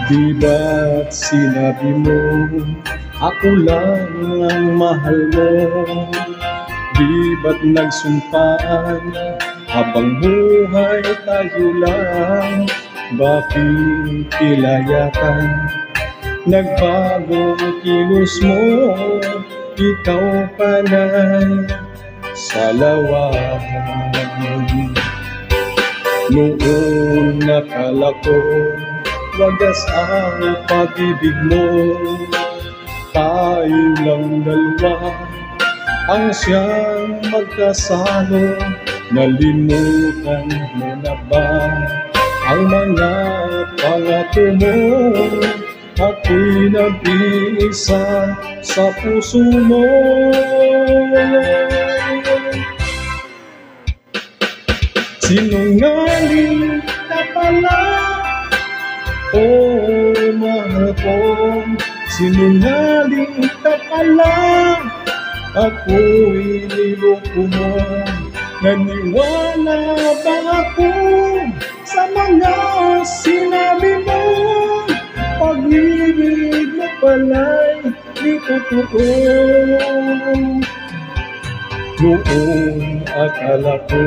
Di ba't sinabi mo, ako lang ang mahal mo? Di ba't nagsumpaan, habang buhay tayo lang? Bakit kilayakan, nagbagong kilos mo? Ikaw panay sa lawahan. Noon nakala ko, wagas ang pag-ibig mo. Tayo lang dalawa ang siyang magkasalo. Nalimutan mo na ba ang mga pangako mo? Ako'y nag-iisa sa puso mo. Sinungaling ka pala, oh mahal ko. Sinungaling ka pala, ako'y niloko mo. Naniwala ba ako sa mga sinabi mo? Pag-ibig mo pala'y di totoo. Noong akala ko,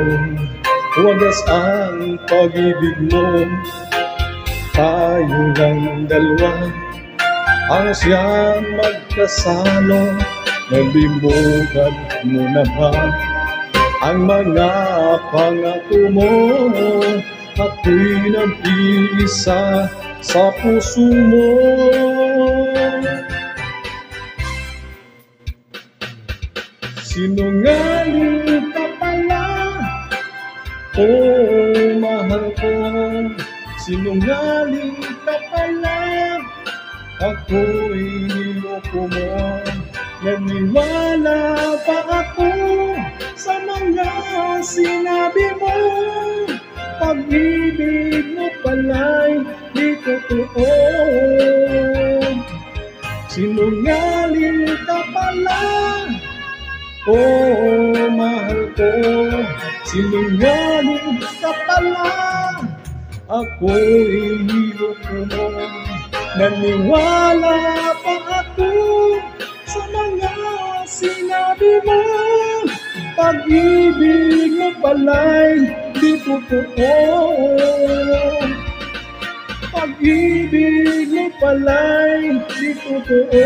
wagas ang pag-ibig mo. Tayo lang dalawa ang siyang magkasalo. Nalimutan mo na ba ang mga pangako mo? Ako'y nag-iisa sa puso mo. Sinungaling ka pala, oh mahal ko. Sinungaling ka pala, ako'y niloko mo. Naniwala pa ako sa mga sinabi mo. Pag-ibig mo pala'y di totoo. Sinungaling ka pala, oh mahal ko. Sinungaling ka pala, ako'y niloko mo. Naniwala pa ako sa mga sinabi mo. Pag-ibig mo pala'y di totoo. Pag-ibig mo pala'y di totoo.